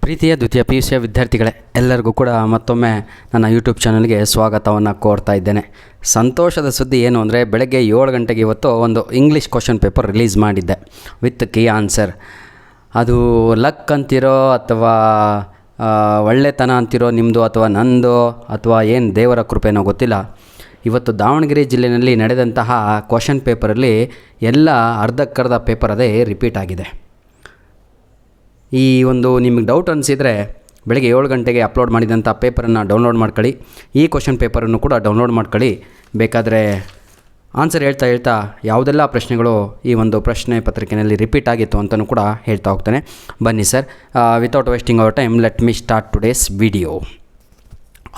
ಪ್ರೀತಿಯ ದ್ವಿತೀಯ PUC ವಿದ್ಯಾರ್ಥಿಗಳೇ, ಎಲ್ಲರಿಗೂ ಕೂಡ ಮತ್ತೊಮ್ಮೆ ನನ್ನ ಯೂಟ್ಯೂಬ್ ಚಾನಲ್ಗೆ ಸ್ವಾಗತವನ್ನು ಕೋರ್ತಾ ಇದ್ದೇನೆ. ಸಂತೋಷದ ಸುದ್ದಿ ಏನು ಅಂದರೆ, ಬೆಳಗ್ಗೆ 7 ಗಂಟೆಗೆ ಇವತ್ತು ಒಂದು ಇಂಗ್ಲೀಷ್ ಕ್ವಶನ್ ಪೇಪರ್ ರಿಲೀಸ್ ಮಾಡಿದ್ದೆ ವಿತ್ ಕೀ ಆನ್ಸರ್. ಅದು ಲಕ್ ಅಂತಿರೋ ಅಥವಾ ಒಳ್ಳೆತನ ಅಂತಿರೋ ನಿಮ್ಮದು ಅಥವಾ ನಂದು ಅಥವಾ ಏನು ದೇವರ ಕೃಪೆನೋ ಗೊತ್ತಿಲ್ಲ. ಇವತ್ತು ದಾವಣಗೆರೆ ಜಿಲ್ಲೆಯಲ್ಲಿ ನಡೆದಂತಹ ಕ್ವಶನ್ ಪೇಪರಲ್ಲಿ ಎಲ್ಲ ಅರ್ಧಕ್ಕರ್ಧ ಪೇಪರ್ ಅದೇ ರಿಪೀಟ್ ಆಗಿದೆ. ಈ ಒಂದು ನಿಮಗೆ ಡೌಟ್ ಅನಿಸಿದರೆ ಬೆಳಗ್ಗೆ 7 ಗಂಟೆಗೆ ಅಪ್ಲೋಡ್ ಮಾಡಿದಂಥ ಪೇಪರನ್ನು ಡೌನ್ಲೋಡ್ ಮಾಡ್ಕೊಳ್ಳಿ. ಈ ಕ್ವಶನ್ ಪೇಪರನ್ನು ಕೂಡ ಡೌನ್ಲೋಡ್ ಮಾಡ್ಕೊಳ್ಳಿ. ಬೇಕಾದರೆ ಆನ್ಸರ್ ಹೇಳ್ತಾ ಯಾವುದೆಲ್ಲ ಪ್ರಶ್ನೆಗಳು ಈ ಒಂದು ಪ್ರಶ್ನೆ ಪತ್ರಿಕೆಯಲ್ಲಿ ರಿಪೀಟ್ ಆಗಿತ್ತು ಅಂತಲೂ ಕೂಡ ಹೇಳ್ತಾ ಹೋಗ್ತಾನೆ. ಬನ್ನಿ sir, without wasting our time let me start today's video.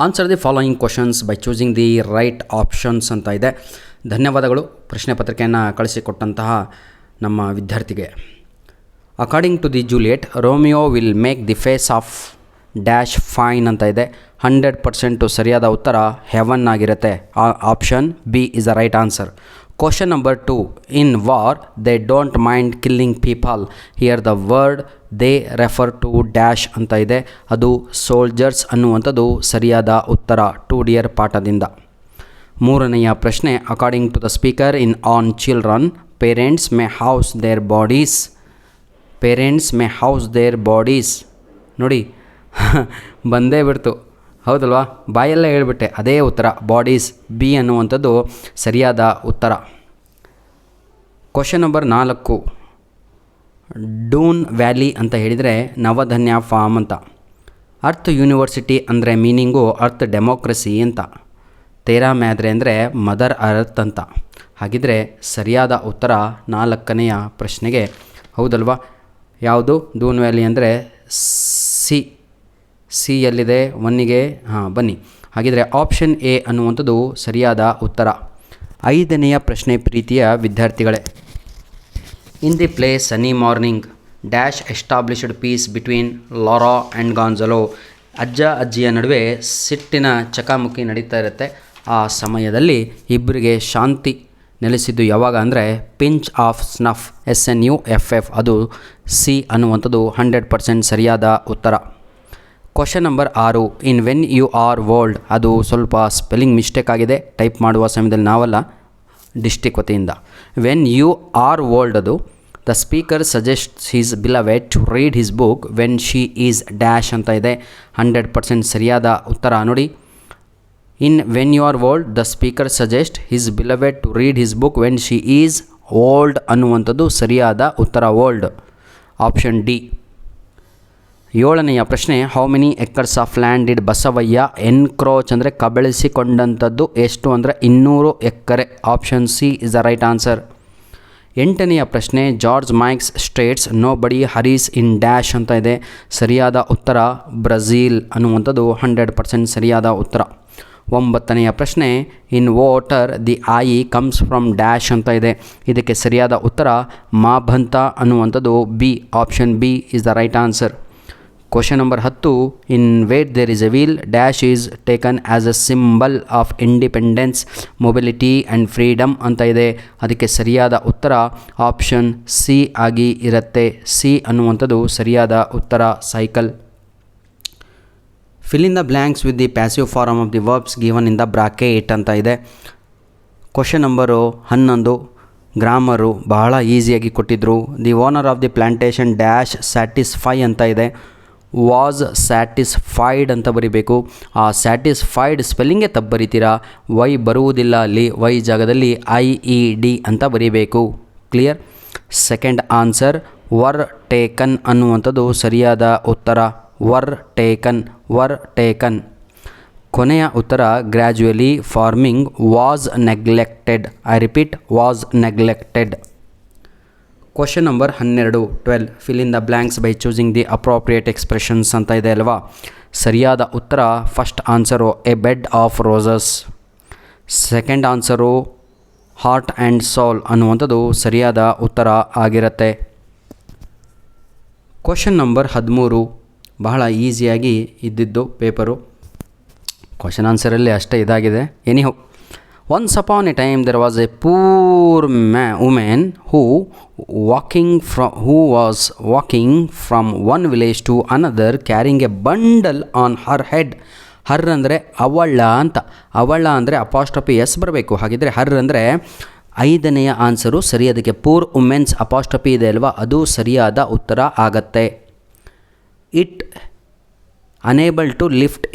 Answer the following questions by choosing the right options ಅಂತ ಇದೆ. ಧನ್ಯವಾದಗಳು ಪ್ರಶ್ನೆ ಪತ್ರಿಕೆಯನ್ನು ಕಳಿಸಿಕೊಟ್ಟಂತಹ ನಮ್ಮ ವಿದ್ಯಾರ್ಥಿಗೆ. According to the Juliet, Romeo will make the face of dash fine ಅಂತ ಇದೆ. 100% ಸರಿಯಾದ ಉತ್ತರ ಹೆವನ್ ಆಗಿರುತ್ತೆ. Option B is the right answer. Question number 2, in war they don't mind killing people. Here the word they refer to dash ಅಂತ ಇದೆ. ಅದು soldiers ಅನ್ನುವಂಥದ್ದು ಸರಿಯಾದ ಉತ್ತರ 2 ಡಿಯರ್ ಪಾಠದಿಂದ. ಮೂರನೆಯ ಪ್ರಶ್ನೆ, according to the speaker in on children, parents may house their bodies. Parents may house their bodies. ನೋಡಿ ಬಂದೇ ಬಿಡ್ತು, ಹೌದಲ್ವಾ? ಬಾಯಲ್ಲೇ ಹೇಳ್ಬಿಟ್ಟೆ, ಅದೇ ಉತ್ತರ ಬಾಡೀಸ್, ಬಿ ಅನ್ನುವಂಥದ್ದು ಸರಿಯಾದ ಉತ್ತರ. ಕ್ವಶನ್ ನಂಬರ್ 4, ಡೂನ್ ವ್ಯಾಲಿ ಅಂತ ಹೇಳಿದರೆ ನವಧನ್ಯ ಫಾರ್ಮ್ ಅಂತ. ಅರ್ತ್ ಯೂನಿವರ್ಸಿಟಿ ಅಂದರೆ ಮೀನಿಂಗು ಅರ್ತ್ ಡೆಮೋಕ್ರಸಿ ಅಂತ. ತೇರಾ ಮ್ಯಾದ್ರೆ ಅಂದರೆ ಮದರ್ ಅರ್ತ್ ಅಂತ. ಹಾಗಿದ್ರೆ ಸರಿಯಾದ ಉತ್ತರ 4ನೆಯ ಪ್ರಶ್ನೆಗೆ, ಹೌದಲ್ವಾ? ಯಾವುದು ಡೂನ್ ವ್ಯಾಲಿ ಅಂದರೆ ಸಿ ಎಲ್ಲಿದೆ 1ಗೆ? ಬನ್ನಿ. ಹಾಗಿದ್ರೆ ಆಪ್ಷನ್ ಎ ಅನ್ನುವಂಥದ್ದು ಸರಿಯಾದ ಉತ್ತರ. 5ನೆಯ ಪ್ರಶ್ನೆ ಪ್ರೀತಿಯ ವಿದ್ಯಾರ್ಥಿಗಳೇ. In the play sunny morning dash established peace between Laura and Gonzalo. ಅಜ್ಜ ಅಜ್ಜಿಯ ನಡುವೆ ಸಿಟ್ಟಿನ ಚಕಾಮುಕಿ ನಡೀತಾ ಇರುತ್ತೆ. ಆ ಸಮಯದಲ್ಲಿ ಇಬ್ಬರಿಗೆ ಶಾಂತಿ ನೆಲೆಸಿದ್ದು ಯಾವಾಗ ಅಂದರೆ ಪಿಂಚ್ ಆಫ್ ಸ್ನಫ್, SNUFF. ಅದು ಸಿ ಅನ್ನುವಂಥದ್ದು 100% ಸರಿಯಾದ ಉತ್ತರ. Question number 6, in when you are old. ಅದು ಸ್ವಲ್ಪ ಸ್ಪೆಲ್ಲಿಂಗ್ ಮಿಸ್ಟೇಕ್ ಆಗಿದೆ, ಟೈಪ್ ಮಾಡುವ ಸಮಯದಲ್ಲಿ ನಾವಲ್ಲ, ಡಿಸ್ಟಿಕ್ ವತಿಯಿಂದ. ವೆನ್ ಯು ಆರ್ ಓಲ್ಡ್ ಅದು the speaker suggests his beloved to read his book when she is dash ಅಂತ ಇದೆ. 100% ಸರಿಯಾದ ಉತ್ತರ. ನೋಡಿ, in when you are old the speaker suggest his beloved to read his book when she is old ಅನ್ನುವಂಥದ್ದು ಸರಿಯಾದ ಉತ್ತರ, old. Option D. 7ನೆಯ ಪ್ರಶ್ನೆ, how many acres of land did Basavayya encroach ಅಂದರೆ ಕಬಳಿಸಿಕೊಂಡಂಥದ್ದು ಎಷ್ಟು ಅಂದರೆ 200 ಎಕರೆ. Option C is the right answer. 8ನೆಯ ಪ್ರಶ್ನೆ, ಜಾರ್ಜ್ ಮೈಕ್ಸ್ ಸ್ಟೇಟ್ಸ್ ನೋ ಬಡಿ ಹರೀಸ್ ಇನ್ ಡ್ಯಾಶ್ ಅಂತ ಇದೆ. ಸರಿಯಾದ ಉತ್ತರ ಬ್ರೆಜಿಲ್ ಅನ್ನುವಂಥದ್ದು 100% ಸರಿಯಾದ ಉತ್ತರ. 9ನೆಯ ಪ್ರಶ್ನೆ, in water the eye comes from dash ಅಂತ ಇದೆ. ಇದಕ್ಕೆ ಸರಿಯಾದ ಉತ್ತರ ಮಾಭಂತ ಅನ್ನುವಂಥದ್ದು B. Option B is the right answer. Question number 10, in where there is a wheel dash is taken as a symbol of independence, mobility and freedom ಅಂತ ಇದೆ. ಅದಕ್ಕೆ ಸರಿಯಾದ ಉತ್ತರ ಆಪ್ಷನ್ ಸಿ ಆಗಿ ಇರುತ್ತೆ. ಸಿ ಅನ್ನುವಂಥದ್ದು ಸರಿಯಾದ ಉತ್ತರ, cycle. Fill in the blanks with the passive form of the verbs given in the bracket ಅಂತ ಇದೆ. ಕ್ವಶನ್ ನಂಬರು 11, ಗ್ರಾಮರು ಬಹಳ ಈಸಿಯಾಗಿ ಕೊಟ್ಟಿದ್ದರು. The owner of the plantation dash satisfy ಅಂತ ಇದೆ. ವಾಸ್ ಸ್ಯಾಟಿಸ್ಫೈಡ್ ಅಂತ ಬರೀಬೇಕು. ಆ ಸ್ಯಾಟಿಸ್ಫೈಡ್ ಸ್ಪೆಲ್ಲಿಂಗೇ ತಪ್ಪು ಬರೀತೀರಾ, ವೈ ಬರುವುದಿಲ್ಲ ಅಲ್ಲಿ, ವೈ ಜಾಗದಲ್ಲಿ IED ಅಂತ ಬರೀಬೇಕು. Clear. Second answer were taken ಅನ್ನುವಂಥದ್ದು ಸರಿಯಾದ ಉತ್ತರ, ವರ್ ಟೇಕನ್. ಕೊನೆಯ ಉತ್ತರ gradually farming was neglected. I repeat, was neglected. Question number 12, fill in the blanks by choosing the appropriate expressions ಅಂತ ಇದೆ ಅಲ್ವಾ? ಸರಿಯಾದ ಉತ್ತರ first answer a bed of roses. Second answer heart and soul ಅನ್ನುವಂಥದ್ದು ಸರಿಯಾದ ಉತ್ತರ ಆಗಿರುತ್ತೆ. ಕ್ವಶನ್ ನಂಬರ್ 13, ಬಹಳ ಈಸಿಯಾಗಿ ಇದ್ದಿದ್ದು ಪೇಪರು. ಕ್ವಶನ್ ಆನ್ಸರಲ್ಲಿ ಅಷ್ಟೇ ಇದಾಗಿದೆ. Anyhow, Once upon a time there was a poor woman who was walking from one village to another carrying a bundle on her head. ಹರ್ ಅಂದರೆ ಅವಳ ಅಂತ, ಅವಳ ಅಂದರೆ ಅಪಾಸ್ಟ್ರಫಿ ಎಸ್ ಬರಬೇಕು. ಹಾಗಿದ್ದರೆ ಹರ್ ಅಂದರೆ 5ನೇ ಆನ್ಸರು ಸರಿ. ಅದಕ್ಕೆ ಪೂರ್ ವುಮೆನ್ಸ್ ಅಪಾಸ್ಟ್ರಫಿ ಇದೆ ಅಲ್ವಾ, ಅದು ಸರಿಯಾದ ಉತ್ತರ ಆಗತ್ತೆ. It unable to lift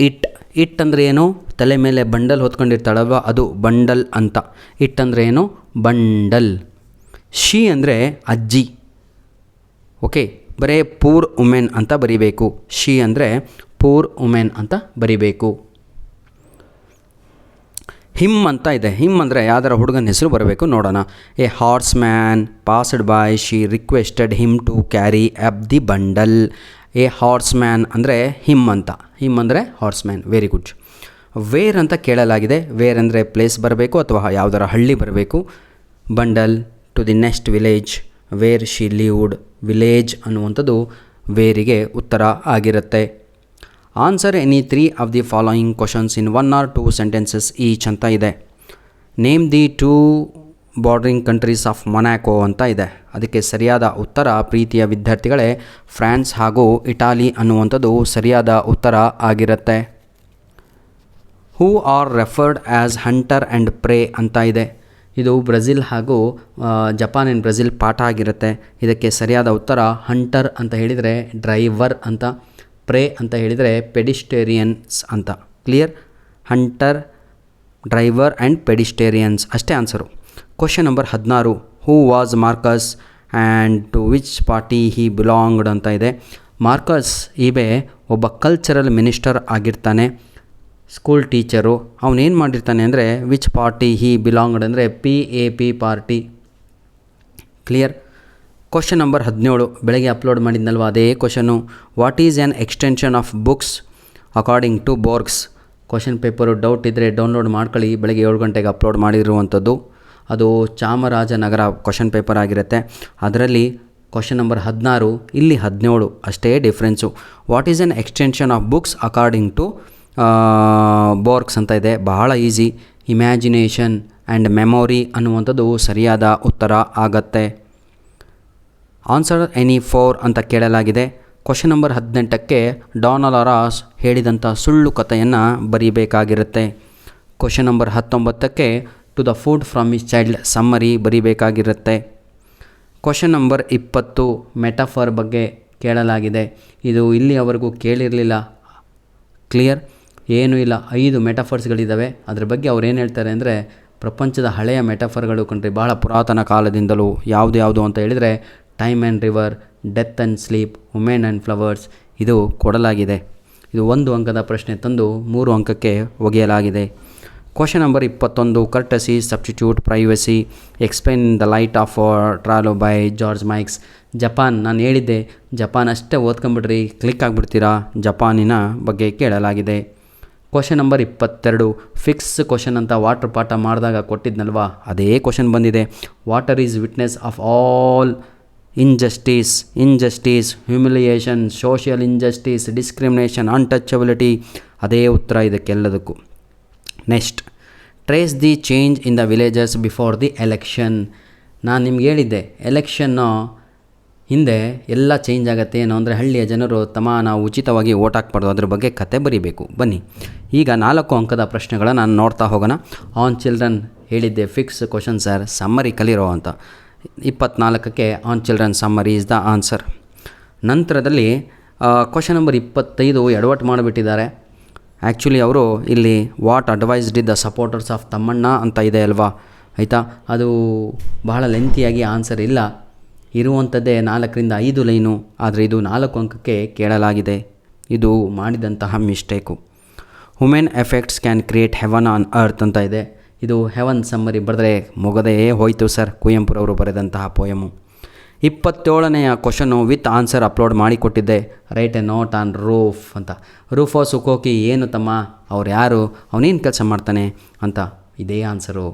it ಅಂದರೆ ಏನು, ತಲೆ ಮೇಲೆ ಬಂಡಲ್ ಹೊತ್ಕೊಂಡಿರ್ತಾಳಲ್ವ ಅದು ಬಂಡಲ್ ಅಂತ. ಇಟ್ ಅಂದರೆ ಏನು, ಬಂಡಲ್. ಶಿ ಅಂದರೆ ಅಜ್ಜಿ. ಓಕೆ, ಬರೇ ಪೂರ್ ವುಮೆನ್ ಅಂತ ಬರಿಬೇಕು. ಶಿ ಅಂದರೆ ಪೂರ್ ವುಮೆನ್ ಅಂತ ಬರಿಬೇಕು. ಹಿಮ್ ಅಂತ ಇದೆ. ಹಿಮ್ ಅಂದರೆ ಯಾವ್ದಾರ ಹುಡುಗನ ಹೆಸರು ಬರಬೇಕು, ನೋಡೋಣ. A horse man passed by, she requested him to carry up the bundle. A horse man ಅಂದರೆ ಹಿಮ್ ಅಂತ, ಹಿಮ್ ಅಂದರೆ horse man. Very good. Where ಅಂತ ಕೇಳಲಾಗಿದೆ. ವೇರ್ ಅಂದರೆ ಪ್ಲೇಸ್ ಬರಬೇಕು ಅಥವಾ ಯಾವುದರ ಹಳ್ಳಿ ಬರಬೇಕು. Bundle to the next village, where she lived. Village ಅನ್ನುವಂಥದ್ದು ವೇರಿಗೆ ಉತ್ತರ ಆಗಿರುತ್ತೆ. Answer any 3 of the following questions in 1 or 2 sentences each ಅಂತ ಇದೆ. Name the 2 bordering countries of Monaco ಅಂತ ಇದೆ. ಅದಕ್ಕೆ ಸರಿಯಾದ ಉತ್ತರ ಪ್ರೀತಿಯ ವಿದ್ಯಾರ್ಥಿಗಳೇ ಫ್ರಾನ್ಸ್ ಹಾಗೂ ಇಟಾಲಿ ಅನ್ನುವಂಥದ್ದು ಸರಿಯಾದ ಉತ್ತರ ಆಗಿರುತ್ತೆ. Who are referred as hunter and pray ಅಂತ ಇದೆ. ಇದು ಬ್ರೆಜಿಲ್ ಹಾಗೂ ಜಪಾನ್ ಆ್ಯಂಡ್ ಬ್ರೆಜಿಲ್ ಪಾಠ ಆಗಿರುತ್ತೆ. ಇದಕ್ಕೆ ಸರಿಯಾದ ಉತ್ತರ ಹಂಟರ್ ಅಂತ ಹೇಳಿದರೆ ಡ್ರೈವರ್ ಅಂತ, ಪ್ರೇ ಅಂತ ಹೇಳಿದರೆ ಪೆಡಿಸ್ಟೇರಿಯನ್ಸ್ ಅಂತ. Clear? Hunter, driver and pedestrians ಅಷ್ಟೇ answer. Question number 16. Who was Marcus and to which party he belonged ಅಂತ ಇದೆ. ಮಾರ್ಕಸ್ ಈಬೆ ಒಬ್ಬ ಕಲ್ಚರಲ್ ಮಿನಿಸ್ಟರ್ ಆಗಿರ್ತಾನೆ, ಸ್ಕೂಲ್ ಟೀಚರು. ಅವನೇನು ಮಾಡಿರ್ತಾನೆ ಅಂದರೆ ವಿಚ್ ಪಾರ್ಟಿ ಹಿ ಬಿಲಾಂಗ್ಡ್ ಅಂದರೆ PAP party. Clear? Question number 17 ಬೆಳಗ್ಗೆ ಅಪ್ಲೋಡ್ ಮಾಡಿದ್ನಲ್ವ ಅದೇ question. What is an extension of books according to Borges? Question paper doubt ಇದ್ದರೆ ಡೌನ್ಲೋಡ್ ಮಾಡ್ಕೊಳ್ಳಿ. ಬೆಳಗ್ಗೆ 7 ಗಂಟೆಗೆ ಅಪ್ಲೋಡ್ ಮಾಡಿರುವಂಥದ್ದು. ಅದು ಚಾಮರಾಜನಗರ ಕ್ವಶನ್ ಪೇಪರ್ ಆಗಿರುತ್ತೆ. ಅದರಲ್ಲಿ ಕ್ವಶನ್ ನಂಬರ್ 16, ಇಲ್ಲಿ 17 ಅಷ್ಟೇ difference. What is an extension of books according to Borges ಅಂತ ಇದೆ. ಬಹಳ ಈಸಿ. ಇಮ್ಯಾಜಿನೇಷನ್ ಆ್ಯಂಡ್ ಮೆಮೊರಿ ಅನ್ನುವಂಥದ್ದು ಸರಿಯಾದ ಉತ್ತರ ಆಗತ್ತೆ. ಆನ್ಸರ್ ಎನಿ 4 ಅಂತ ಕೇಳಲಾಗಿದೆ. ಕ್ವಶನ್ ನಂಬರ್ 18ಕ್ಕೆ ಡಾನಲ್ ರಾಸ್ ಹೇಳಿದಂಥ ಸುಳ್ಳು ಕಥೆಯನ್ನು ಬರೀಬೇಕಾಗಿರುತ್ತೆ. ಕ್ವಶನ್ ನಂಬರ್ 19ಕ್ಕೆ to the food from his child summary ಬರೀಬೇಕಾಗಿರುತ್ತೆ. ಕ್ವಶನ್ ನಂಬರ್ 20 ಮೆಟಫರ್ ಬಗ್ಗೆ ಕೇಳಲಾಗಿದೆ. ಇದು ಇಲ್ಲಿಯವರೆಗೂ ಕೇಳಿರಲಿಲ್ಲ. ಕ್ಲಿಯರ್? ಏನೂ ಇಲ್ಲ, 5 ಮೆಟಫರ್ಸ್ಗಳಿದ್ದಾವೆ. ಅದ್ರ ಬಗ್ಗೆ ಅವ್ರು ಏನು ಹೇಳ್ತಾರೆ ಅಂದರೆ ಪ್ರಪಂಚದ ಹಳೆಯ ಮೆಟಫರ್ಗಳು ಕಂಡ್ರೆ ಬಹಳ ಪುರಾತನ ಕಾಲದಿಂದಲೂ ಯಾವುದು ಅಂತ ಹೇಳಿದರೆ time and river, death and sleep, women and flowers ಇದು ಕೊಡಲಾಗಿದೆ. ಇದು 1 ಅಂಕದ ಪ್ರಶ್ನೆ ತಂದು 3 ಅಂಕಕ್ಕೆ ಒಗೆಯಲಾಗಿದೆ. Question number 21 courtesy, substitute, privacy, explain the light of travel by George Mikes. Japan, ನಾನು ಹೇಳಿದ್ದೆ ಜಪಾನ್ ಅಷ್ಟೇ ಓದ್ಕೊಂಬಿಡ್ರಿ, ಕ್ಲಿಕ್ ಆಗಿಬಿಡ್ತೀರಾ. ಜಪಾನಿನ ಬಗ್ಗೆ ಕೇಳಲಾಗಿದೆ. ಕ್ವಶನ್ ನಂಬರ್ 22 ಫಿಕ್ಸ್ ಕ್ವಶನ್ ಅಂತ ವಾಟರ್ ಪಾಠ ಮಾಡಿದಾಗ ಕೊಟ್ಟಿದ್ನಲ್ವಾ ಅದೇ ಕ್ವಶನ್ ಬಂದಿದೆ. Water is witness of all injustice, humiliation, social injustice, discrimination, untouchability. ಅದೇ ಉತ್ತರ ಇದಕ್ಕೆಲ್ಲದಕ್ಕೂ. Next, trace the change in the villages before the election. ನಾನು ನಿಮ್ಗೆ ಹೇಳಿದ್ದೆ ಎಲೆಕ್ಷನ್ನು ಹಿಂದೆ ಎಲ್ಲ ಚೇಂಜ್ ಆಗುತ್ತೆ ಏನು ಅಂದರೆ ಹಳ್ಳಿಯ ಜನರು ನಾವು ಉಚಿತವಾಗಿ ಓಟ್ ಹಾಕ್ಬಾರ್ದು, ಅದ್ರ ಬಗ್ಗೆ ಕತೆ ಬರೀಬೇಕು. ಬನ್ನಿ ಈಗ 4 ಅಂಕದ ಪ್ರಶ್ನೆಗಳನ್ನು ನಾನು ನೋಡ್ತಾ ಹೋಗೋಣ. ಆನ್ ಚಿಲ್ಡ್ರನ್ ಹೇಳಿದ್ದೆ ಫಿಕ್ಸ್ ಕ್ವಶನ್ ಸರ್, ಸಮ್ಮರಿ ಕಲಿರೋ ಅಂತ. 24ಕ್ಕೆ on children summary is the answer. ನಂತರದಲ್ಲಿ ಕ್ವಶನ್ ನಂಬರ್ 25 ಎಡವಟ್ಟು ಮಾಡಿಬಿಟ್ಟಿದ್ದಾರೆ. ಆ್ಯಕ್ಚುಲಿ ಅವರು ಇಲ್ಲಿ what advised the supporters of Tammanna ಅಂತ ಇದೆ ಅಲ್ವಾ, ಆಯಿತಾ. ಅದು ಬಹಳ ಲೆಂತಿಯಾಗಿ ಆನ್ಸರ್ ಇಲ್ಲ, ಇರುವಂಥದ್ದೇ 4ರಿಂದ 5 ಲೈನು. ಆದರೆ ಇದು 4 ಅಂಕಕ್ಕೆ ಕೇಳಲಾಗಿದೆ. ಇದು ಮಾಡಿದಂತಹ mistake. Human effects can create heaven on earth ಅಂತ ಇದೆ. ಇದು ಹೆವನ್ ಸಮ್ಮರಿ ಬರೆದ್ರೆ ಮುಗದೇ ಹೋಯಿತು ಸರ್, ಕುವೆಂಪುರವರು ಬರೆದಂತಹ ಪೋಯಮು. 27ನೆಯ ಕ್ವಶನು ವಿತ್ ಆನ್ಸರ್ ಅಪ್ಲೋಡ್ ಮಾಡಿಕೊಟ್ಟಿದ್ದೆ. Write a note on roof ಅಂತ. ರೂಫೋ ಸುಕೋಕಿ ಏನು ತಮ್ಮ, ಅವ್ರು ಯಾರು, ಅವನೇನು ಕೆಲಸ ಮಾಡ್ತಾನೆ ಅಂತ, ಇದೇ ಆನ್ಸರು.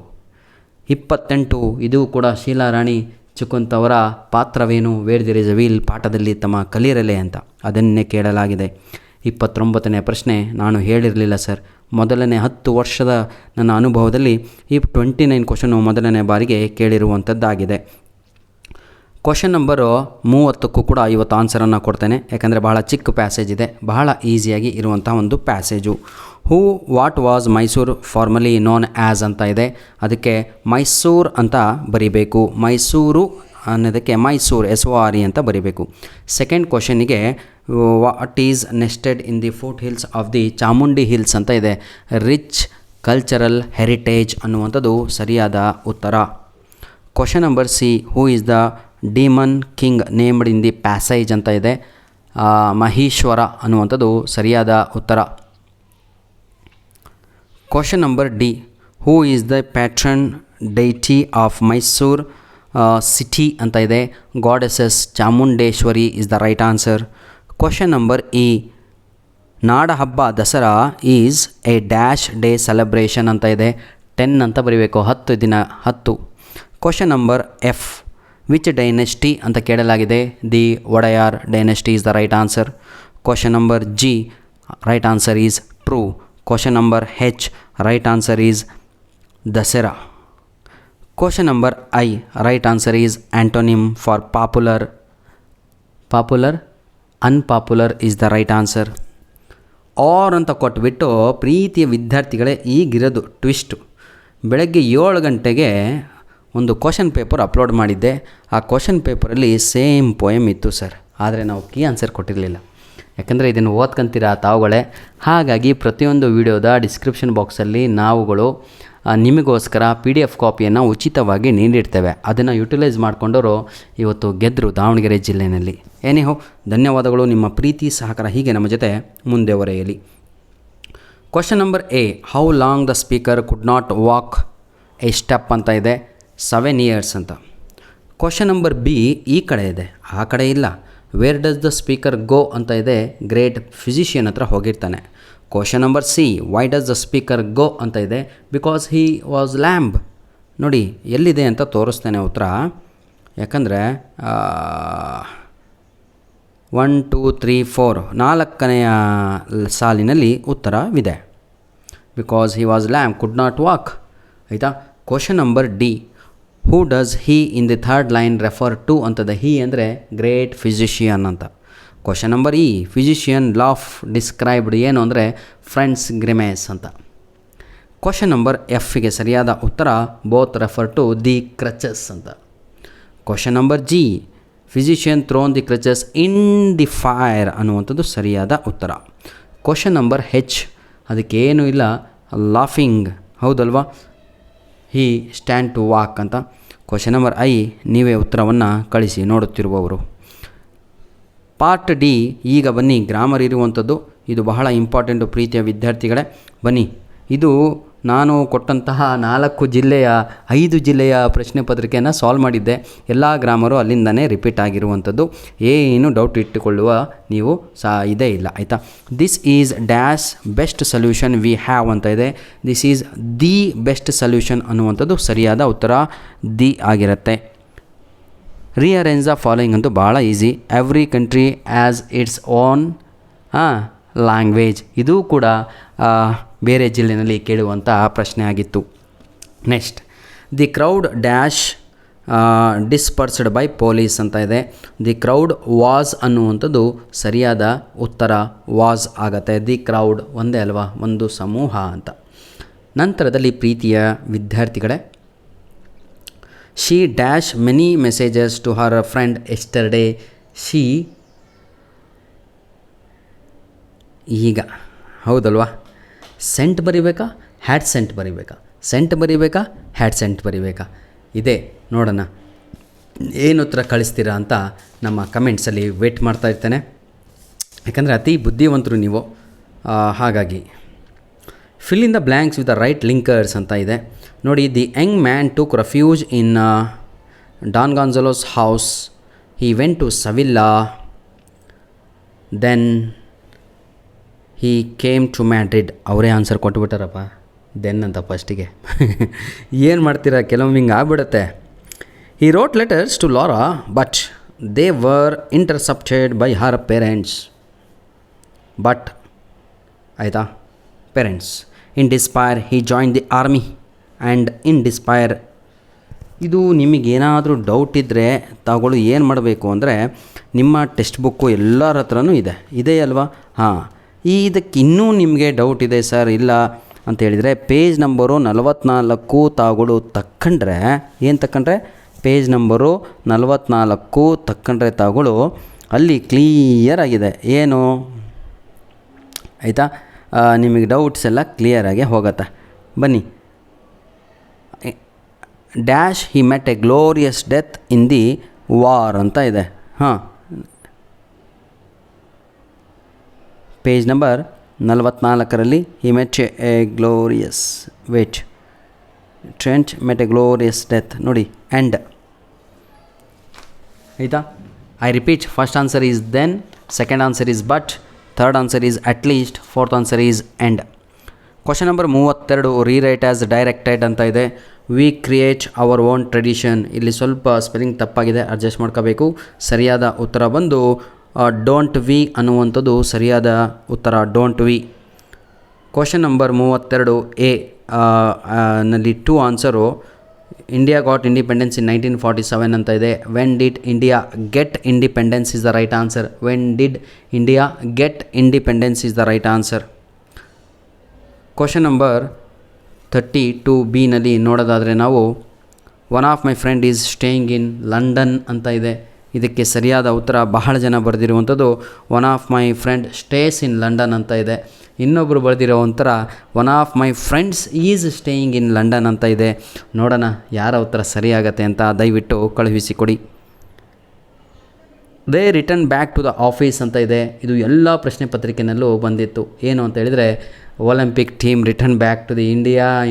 28 ಇದು ಕೂಡ ಶೀಲಾರಾಣಿ ಚುಕುಂತ್ ಅವರ ಪಾತ್ರವೇನು, where there is a wheel ಪಾಠದಲ್ಲಿ ತಮ್ಮ ಕಲಿಯರಲೆ ಅಂತ, ಅದನ್ನೇ ಕೇಳಲಾಗಿದೆ. 29ನೇ ಪ್ರಶ್ನೆ, ನಾನು ಹೇಳಿರಲಿಲ್ಲ ಸರ್, ಮೊದಲನೇ 10 ವರ್ಷದ ನನ್ನ ಅನುಭವದಲ್ಲಿ ಈ 29 ಕ್ವಶನು ಮೊದಲನೇ ಬಾರಿಗೆ ಕೇಳಿರುವಂಥದ್ದಾಗಿದೆ. ಕ್ವಶನ್ ನಂಬರು 30ಕ್ಕೂ ಕೂಡ ಇವತ್ತು ಆನ್ಸರನ್ನು ಕೊಡ್ತೇನೆ, ಯಾಕಂದರೆ ಬಹಳ ಚಿಕ್ಕ ಪ್ಯಾಸೇಜ್ ಇದೆ, ಬಹಳ ಈಸಿಯಾಗಿ ಇರುವಂಥ ಒಂದು passage. What was Mysuru formally known as ಅಂತ ಇದೆ, ಅದಕ್ಕೆ ಮೈಸೂರು ಅಂತ ಬರಿಬೇಕು. ಮೈಸೂರು ಅನ್ನೋದಕ್ಕೆ ಮೈಸೂರು SORE ಅಂತ ಬರಿಬೇಕು. ಸೆಕೆಂಡ್ ಕ್ವಶನಿಗೆ what is nestled in the foot hills of the Chamundi hills ಅಂತ ಇದೆ. ರಿಚ್ ಕಲ್ಚರಲ್ ಹೆರಿಟೇಜ್ ಅನ್ನುವಂಥದ್ದು ಸರಿಯಾದ ಉತ್ತರ. Question number C, who is the demon king named in the passage ಅಂತ ಇದೆ. ಮಹೇಶ್ವರ ಅನ್ನುವಂಥದ್ದು ಸರಿಯಾದ ಉತ್ತರ. Question number D, who is the patron deity of Mysuru city ಅಂತ ಇದೆ. Goddess Chamundeshwari is the right answer. Question number E, ನಾಡಹಬ್ಬ Dasara is a dash day celebration ಅಂತ ಇದೆ. 10 ಅಂತ ಬರೀಬೇಕು, 10 ದಿನ 10. Question number F, which dynasty ಅಂತ ಕೇಳಲಾಗಿದೆ. The Wodeyar dynasty is the right answer. Question number G, right answer is true. Question number H, right answer is Dasara. Question number I, right answer is antonym for popular. Unpopular is the right answer. R ಅಂತ ಕೊಟ್ಬಿಟ್ಟು ಪ್ರೀತಿಯ ವಿದ್ಯಾರ್ಥಿಗಳೇ, ಈಗಿರೋದು twist. ಬೆಳಗ್ಗೆ 7 ಗಂಟೆಗೆ ಒಂದು question paper upload ಮಾಡಿದ್ದೆ. ಆ question ಪೇಪರಲ್ಲಿ ಸೇಮ್ ಪೋಯಮ್ ಇತ್ತು ಸರ್, ಆದರೆ ನಾವು ಕೀ ಆನ್ಸರ್ ಕೊಟ್ಟಿರಲಿಲ್ಲ. ಯಾಕಂದರೆ ಇದನ್ನು ಓದ್ಕೊಂತೀರಾ ತಾವುಗಳೇ, ಹಾಗಾಗಿ ಪ್ರತಿಯೊಂದು ವಿಡಿಯೋದ ಡಿಸ್ಕ್ರಿಪ್ಷನ್ ಬಾಕ್ಸಲ್ಲಿ ನಾವುಗಳು ನಿಮಗೋಸ್ಕರ PDF ಕಾಪಿಯನ್ನು ಉಚಿತವಾಗಿ ನೀಡಿರ್ತೇವೆ. ಅದನ್ನು ಯುಟಿಲೈಸ್ ಮಾಡಿಕೊಂಡವರು ಇವತ್ತು ಗೆದ್ದರು ದಾವಣಗೆರೆ ಜಿಲ್ಲೆಯಲ್ಲಿ. ಏನಿಹೋ, ಧನ್ಯವಾದಗಳು. ನಿಮ್ಮ ಪ್ರೀತಿ ಸಹಕಾರ ಹೀಗೆ ನಮ್ಮ ಜೊತೆ ಮುಂದೆವರೆಯಲಿ. Question number A, how long the speaker could not walk a step ಅಂತ ಇದೆ. 7 years ಅಂತ. ಕ್ವಶನ್ ನಂಬರ್ ಬಿ ಈ ಕಡೆ ಇದೆ, ಆ ಕಡೆ ಇಲ್ಲ. Where does the speaker go ಅಂತ ಇದೆ. ಗ್ರೇಟ್ ಫಿಸಿಷಿಯನ್ ಹತ್ರ ಹೋಗಿರ್ತಾನೆ. Question number C, why does the speaker go ಅಂತ ಇದೆ. Because he was lame. ನೋಡಿ ಎಲ್ಲಿದೆ ಅಂತ ತೋರಿಸ್ತೇನೆ ಉತ್ತರ. ಯಾಕಂದರೆ 1 2 3 4 4ನೆಯ ಸಾಲಿನಲ್ಲಿ ಉತ್ತರವಿದೆ. Because he was lame could not walk. ಆಯಿತಾ. Question number D, who does he in the third line refer to ಅಂತದೆ. ಹಿ ಅಂದರೆ ಗ್ರೇಟ್ ಫಿಸಿಷಿಯನ್ ಅಂತ. Question number E, physician laugh described ಏನು ಅಂದರೆ ಫ್ರೆಂಡ್ಸ್ ಗ್ರಿಮೇಸ್ ಅಂತ. ಕ್ವಶನ್ ನಂಬರ್ ಎಫ್ಗೆ ಸರಿಯಾದ ಉತ್ತರ both refer to the crutches ಅಂತ. Question number G, physician thrown the crutches in the fire ಅನ್ನುವಂಥದ್ದು ಸರಿಯಾದ ಉತ್ತರ. ಕ್ವಶನ್ ನಂಬರ್ ಹೆಚ್, ಅದಕ್ಕೇನು ಇಲ್ಲ, ಲಾಫಿಂಗ್, ಹೌದಲ್ವಾ. ಹಿ ಸ್ಟ್ಯಾಂಡ್ ಟು ವಾಕ್ ಅಂತ. ಕ್ವಶನ್ ನಂಬರ್ ಐ, ನೀವೇ ಉತ್ತರವನ್ನು ಕಳಿಸಿ ನೋಡುತ್ತಿರುವವರು. ಪಾರ್ಟ್ ಡಿ, ಈಗ ಬನ್ನಿ ಗ್ರಾಮರ್ ಇರುವಂಥದ್ದು. ಇದು ಬಹಳ ಇಂಪಾರ್ಟೆಂಟು ಪ್ರೀತಿಯ ವಿದ್ಯಾರ್ಥಿಗಳೇ. ಬನ್ನಿ, ಇದು ನಾನು ಕೊಟ್ಟಂತಹ 5 ಜಿಲ್ಲೆಯ ಪ್ರಶ್ನೆ ಪತ್ರಿಕೆಯನ್ನು ಸಾಲ್ವ್ ಮಾಡಿದ್ದೆ. ಎಲ್ಲ ಗ್ರಾಮರು ಅಲ್ಲಿಂದನೇ ರಿಪೀಟ್ ಆಗಿರುವಂಥದ್ದು. ಏನು ಡೌಟ್ ಇಟ್ಟುಕೊಳ್ಳುವ ನೀವು ಇದೇ ಇಲ್ಲ, ಆಯಿತಾ. This is dash best solution we have ಅಂತ ಇದೆ. This is the best solution ಅನ್ನುವಂಥದ್ದು ಸರಿಯಾದ ಉತ್ತರ ದಿ ಆಗಿರುತ್ತೆ. ರಿಅರೇಂಜ್ ದ ಫಾಲೋಯಿಂಗ್ ಅಂತೂ ಭಾಳ easy. Every country as its own language. ಇದೂ ಕೂಡ ಬೇರೆ ಜಿಲ್ಲೆಯಲ್ಲಿ ಕೇಳುವಂಥ ಪ್ರಶ್ನೆ ಆಗಿತ್ತು. Next, the crowd dash dispersed by police ಅಂತ ಇದೆ. ದಿ ಕ್ರೌಡ್ ವಾಸ್ ಅನ್ನುವಂಥದ್ದು ಸರಿಯಾದ ಉತ್ತರ ವಾಸ್ ಆಗತ್ತೆ. ದಿ ಕ್ರೌಡ್ ಒಂದೇ ಅಲ್ವಾ, ಒಂದು ಸಮೂಹ ಅಂತ. ನಂತರದಲ್ಲಿ ಪ್ರೀತಿಯ ವಿದ್ಯಾರ್ಥಿಗಳೇ, she dash many messages to her friend yesterday. She ಈಗ ಹೌದಲ್ವಾ, ಸೆಂಟ್ ಬರಿಬೇಕಾ, ಹ್ಯಾಡ್ ಸೆಂಟ್ ಬರಿಬೇಕಾ, ಸೆಂಟ್ ಬರಿಬೇಕಾ, ಹ್ಯಾಡ್ ಸೆಂಟ್ ಬರಿಬೇಕಾ, ಇದೆ ನೋಡೋಣ ಏನು ಉತ್ತರ ಕಳಿಸ್ತೀರಾ ಅಂತ ನಮ್ಮ ಕಮೆಂಟ್ಸಲ್ಲಿ ವೇಟ್ ಮಾಡ್ತಾ ಇರ್ತೇನೆ. ಯಾಕಂದರೆ ಅತಿ ಬುದ್ಧಿವಂತರು ನೀವು, ಹಾಗಾಗಿ fill in the blanks with the right linkers ಅಂತ ಇದೆ ನೋಡಿ. The young man took refuge in Don Gonzalo's house. He went to Sevilla, then he came to Madrid. ಅವರೇ ಆನ್ಸರ್ ಕೊಟ್ಬಿಟ್ಟಾರಪ್ಪ, ದೆನ್ ಅಂತ ಫಸ್ಟಿಗೆ. ಏನು ಮಾಡ್ತೀರಾ, ಕೆಲವೊಮ್ಮೆ ಹಿಂಗೆ ಆಗ್ಬಿಡುತ್ತೆ. He wrote letters to Laura but they were intercepted by her parents. But ಆಯಿತಾ parents. In despair he join the army and in despair. ಇದು ನಿಮಗೇನಾದರೂ ಡೌಟ್ ಇದ್ದರೆ ತಾವುಗಳು ಏನು ಮಾಡಬೇಕು ಅಂದರೆ ನಿಮ್ಮ ಟೆಕ್ಸ್ಟ್ ಬುಕ್ಕು ಎಲ್ಲರ ಹತ್ರನೂ ಇದೆ ಅಲ್ವಾ? ಹಾಂ, ಇದಕ್ಕೆ ಇನ್ನೂ ನಿಮಗೆ ಡೌಟ್ ಇದೆ ಸರ್ ಇಲ್ಲ ಅಂತ ಹೇಳಿದರೆ ಪೇಜ್ ನಂಬರು 44 ತಾವುಗಳು ತಕ್ಕಂಡ್ರೆ ಏನು ತಕ್ಕಂಡ್ರೆ ಪೇಜ್ ನಂಬರು 44 ತಕ್ಕಂಡ್ರೆ ತಾವುಗಳು ಅಲ್ಲಿ ಕ್ಲಿಯರ್ ಆಗಿದೆ ಏನು ಆಯಿತಾ? ನಿಮಗೆ ಡೌಟ್ಸ್ ಎಲ್ಲ ಕ್ಲಿಯರಾಗಿ ಹೋಗುತ್ತೆ. ಬನ್ನಿ. Dash he met a glorious death in the war ಅಂತ ಇದೆ. ಹಾಂ, ಪೇಜ್ ನಂಬರ್ 44ರಲ್ಲಿ he met a glorious trench met a glorious death ನೋಡಿ ಎಂಡ್ ಆಯಿತಾ? I repeat, first answer is then, second answer is but, third answer is at least, fourth answer is and. Question number 32 rewrite as directed ಅಂತ ಇದೆ. We create our own tradition. ಇಲ್ಲಿ ಸ್ವಲ್ಪ spelling ತಪ್ಪಾಗಿದೆ, adjust ಮಾಡ್ಕೋಬೇಕು. ಸರಿಯಾದ ಉತ್ತರ ಬಂದು don't we ಅನ್ನುವಂಥದ್ದು ಸರಿಯಾದ ಉತ್ತರ, don't we. Question number 32 A ನಲ್ಲಿ 2 answer. India got independence in 1947 ಅಂತ ಇದೆ. When did India get independence is the right answer. When did India get independence is the right answer. Question number 32 B ನಲ್ಲಿ ನೋಡೋದಾದರೆ ನಾವು one of my friend is staying in London ಅಂತ ಇದೆ. ಇದಕ್ಕೆ ಸರಿಯಾದ ಉತ್ತರ ಬಹಳ ಜನ ಬರೆದಿರುವಂಥದ್ದು one of my friend stays in London ಅಂತ ಇದೆ. ಇನ್ನೊಬ್ಬರು ಬರೆದಿರೋ ಒಂಥರ one of my friends is staying in London ಅಂತ ಇದೆ. ನೋಡೋಣ ಯಾರ ಉತ್ತರ ಸರಿಯಾಗತ್ತೆ ಅಂತ ದಯವಿಟ್ಟು ಕಳುಹಿಸಿಕೊಡಿ. They return back to the office ಅಂತ ಇದೆ. ಇದು ಎಲ್ಲ ಪ್ರಶ್ನೆ ಪತ್ರಿಕೆಯಲ್ಲೂ ಬಂದಿತ್ತು. ಏನು ಅಂತ ಹೇಳಿದರೆ Olympic team return back to the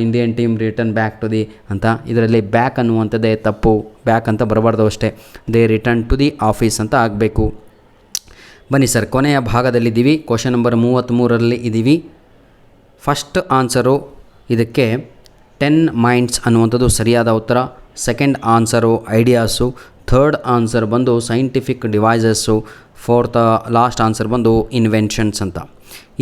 Indian team return back to the ಅಂತ. ಇದರಲ್ಲಿ ಬ್ಯಾಕ್ ಅನ್ನುವಂಥದ್ದೇ ತಪ್ಪು, ಬ್ಯಾಕ್ ಅಂತ ಬರಬಾರ್ದು ಅಷ್ಟೇ. They return to the office ಅಂತ ಆಗಬೇಕು. ಬನ್ನಿ ಸರ್, ಕೊನೆಯ ಭಾಗದಲ್ಲಿದ್ದೀವಿ. ಕ್ವಶನ್ ನಂಬರ್ 33ರಲ್ಲಿ ಇದ್ದೀವಿ. ಫಸ್ಟ್ ಆನ್ಸರು ಇದಕ್ಕೆ 10 ಮೈಂಡ್ಸ್ ಅನ್ನುವಂಥದ್ದು ಸರಿಯಾದ ಉತ್ತರ. Second answer ideas. Third answer ಬಂದು scientific devices. Fourth last answer ಬಂದು ಇನ್ವೆನ್ಷನ್ಸ್ ಅಂತ.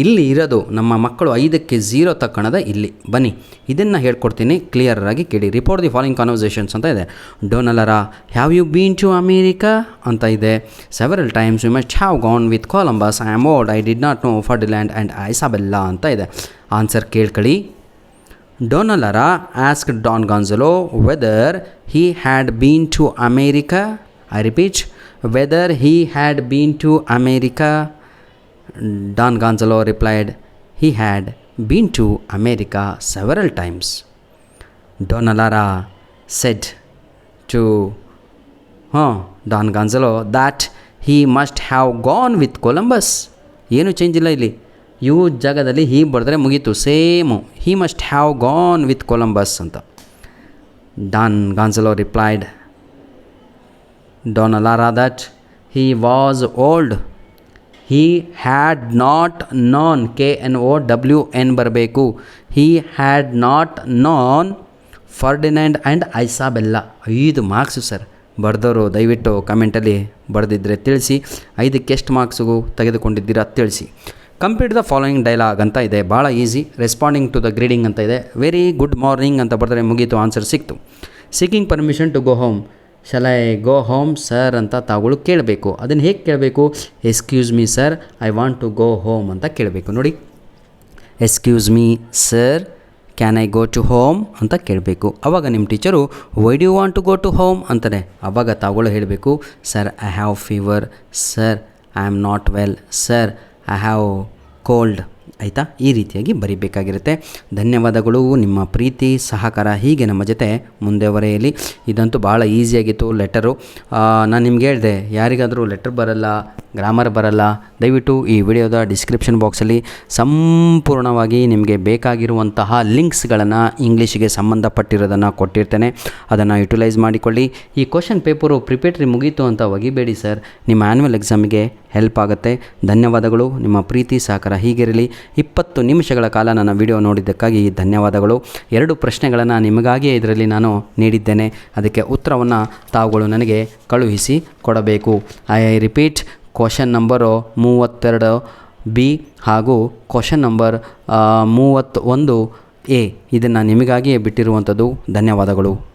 ಇಲ್ಲಿ ಇರೋದು ನಮ್ಮ ಮಕ್ಕಳು 5ಕ್ಕೆ 0 ತಕ್ಕಣದ ಇಲ್ಲಿ. ಬನ್ನಿ ಇದನ್ನು ಹೇಳ್ಕೊಡ್ತೀನಿ, ಕ್ಲಿಯರಾಗಿ ಕೇಳಿ. ರಿಪೋರ್ಟ್ ದಿ ಫಾಲೋಯಿಂಗ್ ಕಾನ್ವರ್ಸೇಷನ್ಸ್ ಅಂತ ಇದೆ. Dona Lara, have you been to America ಅಂತ ಇದೆ. Several times you must have gone with Columbus, I am old, I did not know Ferdinand and Isabella ಅಂತ ಇದೆ. ಆನ್ಸರ್ ಕೇಳ್ಕೊಳ್ಳಿ. Dona Lara asked Don Gonzalo whether he had been to America. I repeat, whether he had been to America. Don Gonzalo replied, he had been to America several times. Donallara said to Don Gonzalo that he must have gone with Columbus. ಏನು change ಇಲ್ಲ ಇಲ್ಲಿ. ಇವು ಜಾಗದಲ್ಲಿ ಹೀ ಬರೆದ್ರೆ ಮುಗೀತು, same. he must have gone with Columbus ಅಂತ. Don Gonzalo replied Donallara that he was old. He had not known, KNOWN ಬರಬೇಕು. He had not known Ferdinand and Isabella. 5 marks sir. ಬರೆದವರು ದಯವಿಟ್ಟು ಕಮೆಂಟಲ್ಲಿ ಬರೆದಿದ್ದರೆ ತಿಳಿಸಿ. 5ಕ್ಕೆ ಎಷ್ಟು ಮಾರ್ಕ್ಸಿಗೂ ತೆಗೆದುಕೊಂಡಿದ್ದೀರಾ ತಿಳಿಸಿ. ಕಂಪ್ಲೀಟ್ ದ ಫಾಲೋಯಿಂಗ್ ಡೈಲಾಗ್ ಅಂತ ಇದೆ. ಭಾಳ easy. Responding to the grading ಅಂತ ಇದೆ. ವೆರಿ ಗುಡ್ ಮಾರ್ನಿಂಗ್ ಅಂತ ಬರೆದ್ರೆ ಮುಗೀತು, ಆನ್ಸರ್ ಸಿಕ್ತು. Seeking permission to go home, shall I go home sir ಅಂತ ತಾವುಗಳು ಕೇಳಬೇಕು. ಅದನ್ನು ಹೇಗೆ ಕೇಳಬೇಕು? Excuse me sir, I want to go home ಅಂತ ಕೇಳಬೇಕು. ನೋಡಿ, excuse me sir, can I go to home ಅಂತ ಕೇಳಬೇಕು. ಆವಾಗ ನಿಮ್ಮ teacher why do you want to go to home ಅಂತಾರೆ. ಆವಾಗ ತಾವುಗಳು ಹೇಳಬೇಕು, sir I have fever, sir I am not well, sir I have cold. ಆಯಿತಾ? ಈ ರೀತಿಯಾಗಿ ಬರೀಬೇಕಾಗಿರುತ್ತೆ. ಧನ್ಯವಾದಗಳು. ನಿಮ್ಮ ಪ್ರೀತಿ ಸಹಕಾರ ಹೀಗೆ ನಮ್ಮ ಜೊತೆ ಮುಂದೆವರೆಯಲಿ. ಇದಂತೂ ಭಾಳ ಈಸಿಯಾಗಿತ್ತು ಲೆಟರು. ನಾನು ನಿಮ್ಗೆ ಹೇಳಿದೆ, ಯಾರಿಗಾದರೂ ಲೆಟರ್ ಬರಲ್ಲ, ಗ್ರಾಮರ್ ಬರಲ್ಲ, ದಯವಿಟ್ಟು ಈ ವಿಡಿಯೋದ ಡಿಸ್ಕ್ರಿಪ್ಷನ್ ಬಾಕ್ಸಲ್ಲಿ ಸಂಪೂರ್ಣವಾಗಿ ನಿಮಗೆ ಬೇಕಾಗಿರುವಂತಹ ಲಿಂಕ್ಸ್ಗಳನ್ನು ಇಂಗ್ಲೀಷಿಗೆ ಸಂಬಂಧಪಟ್ಟಿರೋದನ್ನು ಕೊಟ್ಟಿರ್ತೇನೆ. ಅದನ್ನು ಯುಟಿಲೈಸ್ ಮಾಡಿಕೊಳ್ಳಿ. ಈ ಕ್ವಶನ್ ಪೇಪರು ಪ್ರಿಪೇಟ್ರಿ ಮುಗೀತು ಅಂತ ಒಗಿಬೇಡಿ ಸರ್, ನಿಮ್ಮ ಆ್ಯನ್ಯುವಲ್ ಎಕ್ಸಾಮಿಗೆ ಹೆಲ್ಪ್ ಆಗುತ್ತೆ. ಧನ್ಯವಾದಗಳು. ನಿಮ್ಮ ಪ್ರೀತಿ ಸಹಕಾರ ಹೀಗಿರಲಿ. 20 ನಿಮಿಷಗಳ ಕಾಲ ನನ್ನ ವಿಡಿಯೋ ನೋಡಿದ್ದಕ್ಕಾಗಿ ಧನ್ಯವಾದಗಳು. 2 ಪ್ರಶ್ನೆಗಳನ್ನು ನಿಮಗಾಗಿಯೇ ಇದರಲ್ಲಿ ನಾನು ನೀಡಿದ್ದೇನೆ. ಅದಕ್ಕೆ ಉತ್ತರವನ್ನು ತಾವುಗಳು ನನಗೆ ಕಳುಹಿಸಿ ಕೊಡಬೇಕು. I repeat, question number 32 B ಹಾಗೂ ಕ್ವಶನ್ ನಂಬರ್ 31 ಎ ಇದನ್ನು ನಿಮಗಾಗಿಯೇ ಬಿಟ್ಟಿರುವಂಥದ್ದು. ಧನ್ಯವಾದಗಳು.